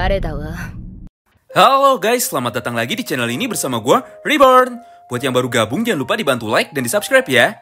誰だわ。 Halo guys, selamat datang lagi di channel ini bersama gue, Reborn. Buat yang baru gabung, jangan lupa dibantu like dan di-subscribe ya.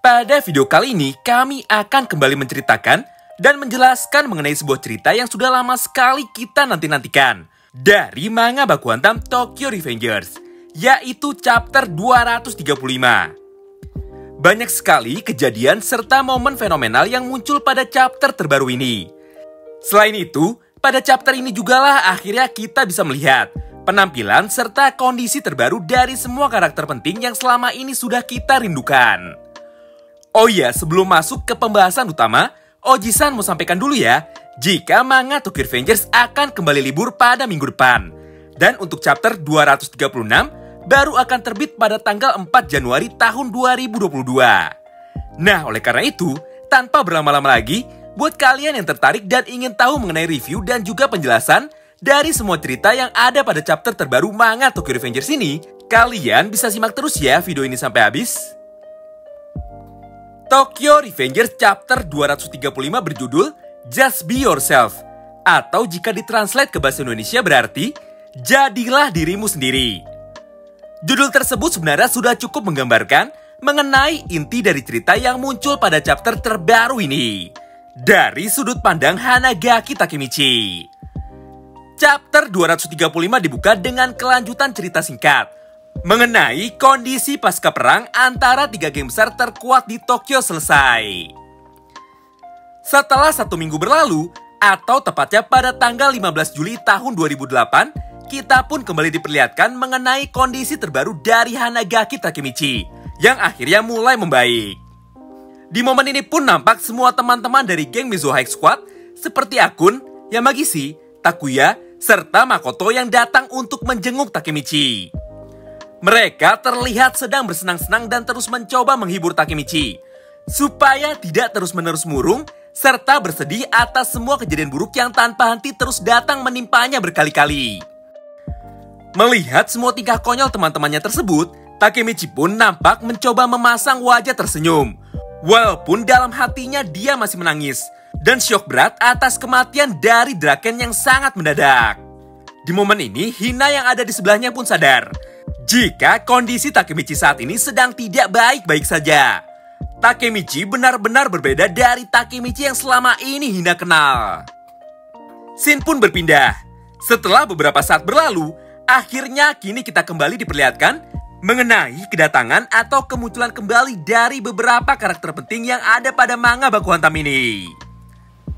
Pada video kali ini, kami akan kembali menceritakan dan menjelaskan mengenai sebuah cerita yang sudah lama sekali kita nanti-nantikan. Dari manga baku hantam Tokyo Revengers, yaitu chapter 235. Banyak sekali kejadian serta momen fenomenal yang muncul pada chapter terbaru ini. Selain itu, pada chapter ini jugalah akhirnya kita bisa melihat penampilan serta kondisi terbaru dari semua karakter penting yang selama ini sudah kita rindukan. Oh iya, sebelum masuk ke pembahasan utama, Oji-san mau sampaikan dulu ya, jika manga Tokyo Revengers akan kembali libur pada minggu depan. Dan untuk chapter 236, baru akan terbit pada tanggal 4 Januari tahun 2022. Nah, oleh karena itu, tanpa berlama-lama lagi, buat kalian yang tertarik dan ingin tahu mengenai review dan juga penjelasan dari semua cerita yang ada pada chapter terbaru manga Tokyo Revengers ini, kalian bisa simak terus ya video ini sampai habis. Tokyo Revengers chapter 235 berjudul Just Be Yourself, atau jika ditranslate ke bahasa Indonesia berarti Jadilah Dirimu Sendiri. Judul tersebut sebenarnya sudah cukup menggambarkan mengenai inti dari cerita yang muncul pada chapter terbaru ini. Dari sudut pandang Hanagaki Takemichi. Chapter 235 dibuka dengan kelanjutan cerita singkat mengenai kondisi pasca perang antara tiga geng besar terkuat di Tokyo selesai. Setelah 1 minggu berlalu, atau tepatnya pada tanggal 15 Juli tahun 2008, kita pun kembali diperlihatkan mengenai kondisi terbaru dari Hanagaki Takemichi yang akhirnya mulai membaik. Di momen ini pun nampak semua teman-teman dari geng Mizo High Squad seperti Akun, Yamagishi, Takuya, serta Makoto yang datang untuk menjenguk Takemichi. Mereka terlihat sedang bersenang-senang dan terus mencoba menghibur Takemichi supaya tidak terus-menerus murung serta bersedih atas semua kejadian buruk yang tanpa henti terus datang menimpanya berkali-kali. Melihat semua tingkah konyol teman-temannya tersebut, Takemichi pun nampak mencoba memasang wajah tersenyum. Walaupun dalam hatinya dia masih menangis dan syok berat atas kematian dari Draken yang sangat mendadak. Di momen ini, Hina yang ada di sebelahnya pun sadar jika kondisi Takemichi saat ini sedang tidak baik-baik saja. Takemichi benar-benar berbeda dari Takemichi yang selama ini Hina kenal. Scene pun berpindah. Setelah beberapa saat berlalu, akhirnya kini kita kembali diperlihatkan mengenai kedatangan atau kemunculan kembali dari beberapa karakter penting yang ada pada manga baku hantam ini.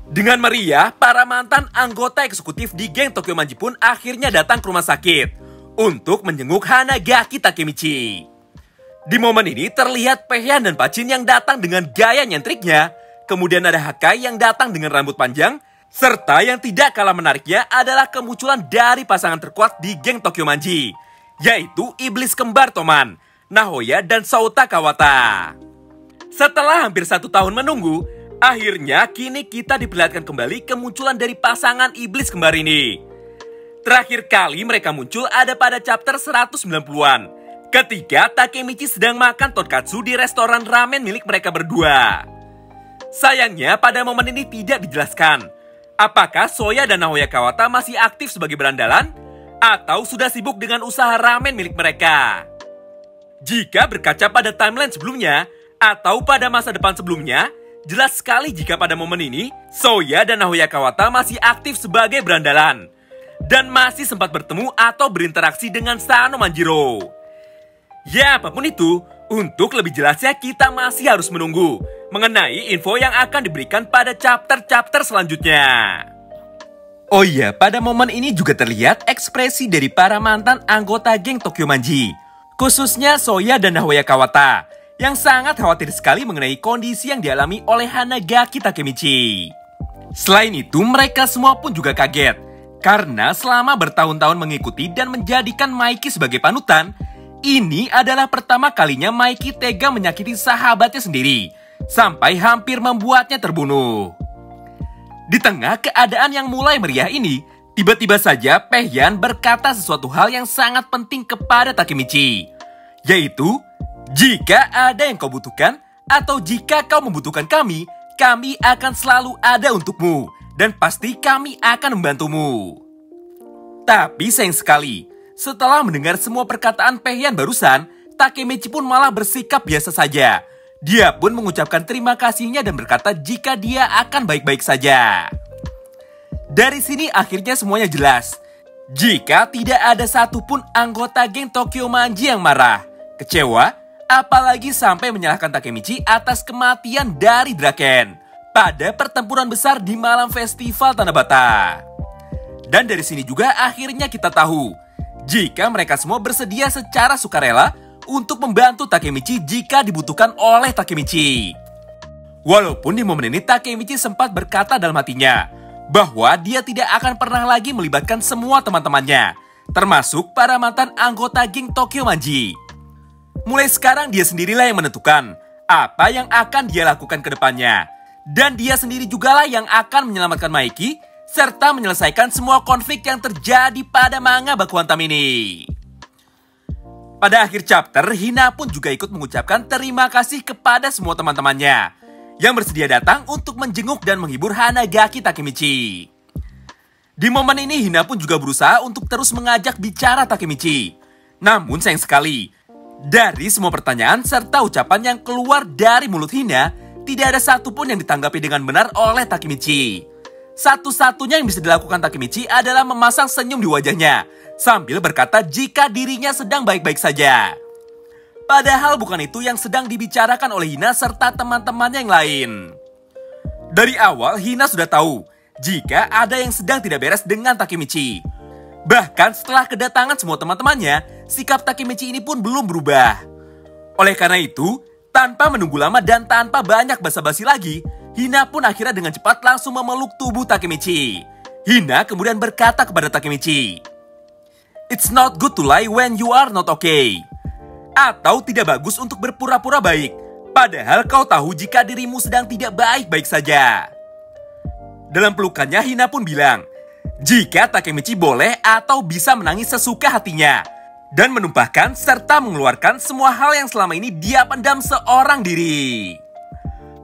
Dengan meriah, para mantan anggota eksekutif di geng Tokyo Manji pun akhirnya datang ke rumah sakit untuk menjenguk Hanagaki Takemichi. Di momen ini terlihat Pehyan dan Pachin yang datang dengan gaya nyentriknya, kemudian ada Hakai yang datang dengan rambut panjang, serta yang tidak kalah menariknya adalah kemunculan dari pasangan terkuat di geng Tokyo Manji, yaitu iblis kembar Toman, Nahoya dan Souta Kawata. Setelah hampir 1 tahun menunggu, akhirnya kini kita diperlihatkan kembali kemunculan dari pasangan iblis kembar ini. Terakhir kali mereka muncul ada pada chapter 190-an, ketika Takemichi sedang makan tonkatsu di restoran ramen milik mereka berdua. Sayangnya pada momen ini tidak dijelaskan apakah Soya dan Nahoya Kawata masih aktif sebagai berandalan atau sudah sibuk dengan usaha ramen milik mereka. Jika berkaca pada timeline sebelumnya atau pada masa depan sebelumnya, jelas sekali jika pada momen ini Soya dan Nahoya Kawata masih aktif sebagai berandalan dan masih sempat bertemu atau berinteraksi dengan Sano Manjiro. Ya, apapun itu, untuk lebih jelasnya kita masih harus menunggu mengenai info yang akan diberikan pada chapter-chapter selanjutnya. Oh iya, pada momen ini juga terlihat ekspresi dari para mantan anggota geng Tokyo Manji, khususnya Soya dan Nahoya Kawata, yang sangat khawatir sekali mengenai kondisi yang dialami oleh Hanagaki Takemichi. Selain itu, mereka semua pun juga kaget, karena selama bertahun-tahun mengikuti dan menjadikan Maiki sebagai panutan, ini adalah pertama kalinya Maiki tega menyakiti sahabatnya sendiri, sampai hampir membuatnya terbunuh. Di tengah keadaan yang mulai meriah ini, tiba-tiba saja Pehyan berkata sesuatu hal yang sangat penting kepada Takemichi, yaitu, jika ada yang kau butuhkan, atau jika kau membutuhkan kami akan selalu ada untukmu. dan pasti kami akan membantumu. Tapi sayang sekali, setelah mendengar semua perkataan Peihan barusan, Takemichi pun malah bersikap biasa saja. Dia pun mengucapkan terima kasihnya dan berkata jika dia akan baik-baik saja. Dari sini akhirnya semuanya jelas. Jika tidak ada satupun anggota geng Tokyo Manji yang marah, kecewa, apalagi sampai menyalahkan Takemichi atas kematian dari Draken pada pertempuran besar di malam festival Tanabata. Dan dari sini juga akhirnya kita tahu, jika mereka semua bersedia secara sukarela untuk membantu Takemichi jika dibutuhkan oleh Takemichi. Walaupun di momen ini Takemichi sempat berkata dalam hatinya bahwa dia tidak akan pernah lagi melibatkan semua teman-temannya, termasuk para mantan anggota geng Tokyo Manji. Mulai sekarang dia sendirilah yang menentukan apa yang akan dia lakukan ke depannya. Dan dia sendiri jugalah yang akan menyelamatkan Maiki serta menyelesaikan semua konflik yang terjadi pada manga Baku Hantam ini. Pada akhir chapter, Hina pun juga ikut mengucapkan terima kasih kepada semua teman-temannya yang bersedia datang untuk menjenguk dan menghibur Hanagaki Takemichi. Di momen ini Hina pun juga berusaha untuk terus mengajak bicara Takemichi. Namun sayang sekali, dari semua pertanyaan serta ucapan yang keluar dari mulut Hina, tidak ada satupun yang ditanggapi dengan benar oleh Takemichi. Satu-satunya yang bisa dilakukan Takemichi adalah memasang senyum di wajahnya sambil berkata jika dirinya sedang baik-baik saja. Padahal bukan itu yang sedang dibicarakan oleh Hina serta teman-temannya yang lain. Dari awal Hina sudah tahu jika ada yang sedang tidak beres dengan Takemichi. Bahkan setelah kedatangan semua teman-temannya, sikap Takemichi ini pun belum berubah. Oleh karena itu, tanpa menunggu lama dan tanpa banyak basa-basi lagi, Hina pun akhirnya dengan cepat langsung memeluk tubuh Takemichi. Hina kemudian berkata kepada Takemichi, "It's not good to lie when you are not okay." Atau tidak bagus untuk berpura-pura baik, padahal kau tahu jika dirimu sedang tidak baik-baik saja. Dalam pelukannya Hina pun bilang, jika Takemichi boleh atau bisa menangis sesuka hatinya, dan menumpahkan serta mengeluarkan semua hal yang selama ini dia pendam seorang diri.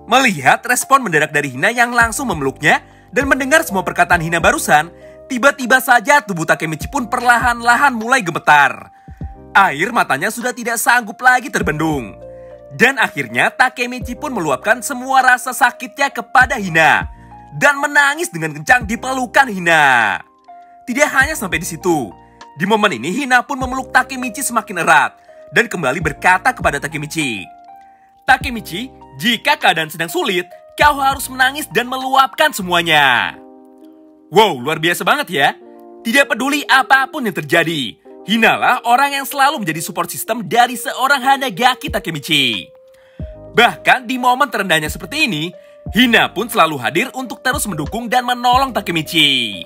Melihat respon mendadak dari Hina yang langsung memeluknya dan mendengar semua perkataan Hina barusan, tiba-tiba saja tubuh Takemichi pun perlahan-lahan mulai gemetar. Air matanya sudah tidak sanggup lagi terbendung. Dan akhirnya Takemichi pun meluapkan semua rasa sakitnya kepada Hina dan menangis dengan kencang di pelukan Hina. Tidak hanya sampai di situ. Di momen ini Hina pun memeluk Takemichi semakin erat dan kembali berkata kepada Takemichi, "Takemichi, jika keadaan sedang sulit, kau harus menangis dan meluapkan semuanya." Wow, luar biasa banget ya. Tidak peduli apapun yang terjadi, Hina lah orang yang selalu menjadi support system dari seorang Hanagaki Takemichi. Bahkan di momen terendahnya seperti ini, Hina pun selalu hadir untuk terus mendukung dan menolong Takemichi.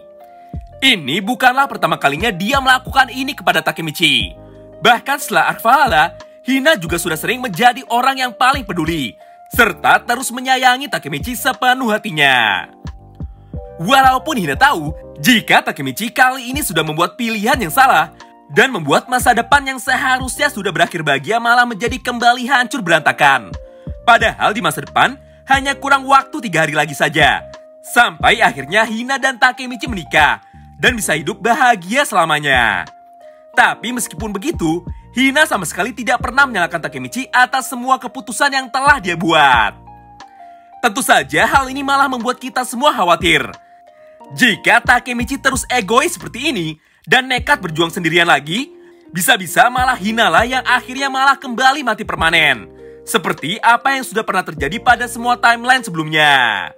Ini bukanlah pertama kalinya dia melakukan ini kepada Takemichi. Bahkan setelah Arc Valhalla, Hina juga sudah sering menjadi orang yang paling peduli, serta terus menyayangi Takemichi sepenuh hatinya. Walaupun Hina tahu, jika Takemichi kali ini sudah membuat pilihan yang salah, dan membuat masa depan yang seharusnya sudah berakhir bahagia malah menjadi kembali hancur berantakan. Padahal di masa depan, hanya kurang waktu 3 hari lagi saja. Sampai akhirnya Hina dan Takemichi menikah dan bisa hidup bahagia selamanya. Tapi meskipun begitu, Hina sama sekali tidak pernah menyalahkan Takemichi atas semua keputusan yang telah dia buat. Tentu saja hal ini malah membuat kita semua khawatir. Jika Takemichi terus egois seperti ini dan nekat berjuang sendirian lagi, bisa-bisa malah Hina lah yang akhirnya malah kembali mati permanen. Seperti apa yang sudah pernah terjadi pada semua timeline sebelumnya.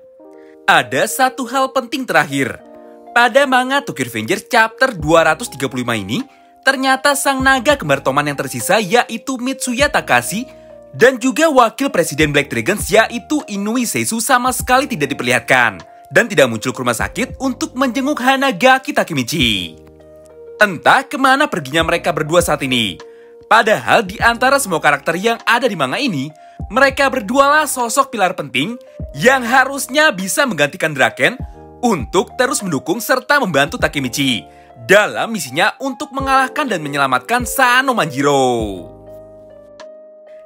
Ada satu hal penting terakhir. Pada manga Tokyo Revengers chapter 235 ini, ternyata sang naga kembar Toman yang tersisa yaitu Mitsuya Takashi dan juga wakil presiden Black Dragons yaitu Inui Seisu sama sekali tidak diperlihatkan dan tidak muncul ke rumah sakit untuk menjenguk Hanagaki Takemichi. Entah kemana perginya mereka berdua saat ini. Padahal di antara semua karakter yang ada di manga ini, mereka berdualah sosok pilar penting yang harusnya bisa menggantikan Draken untuk terus mendukung serta membantu Takemichi dalam misinya untuk mengalahkan dan menyelamatkan Sano Manjiro.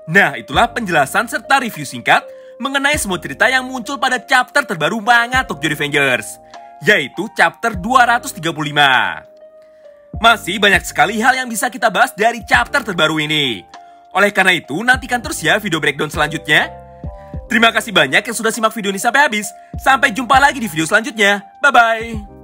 Nah, itulah penjelasan serta review singkat mengenai semua cerita yang muncul pada chapter terbaru manga Tokyo Revengers. yaitu chapter 235. Masih banyak sekali hal yang bisa kita bahas dari chapter terbaru ini. Oleh karena itu, nantikan terus ya video breakdown selanjutnya. Terima kasih banyak yang sudah simak video ini sampai habis. Sampai jumpa lagi di video selanjutnya. Bye-bye.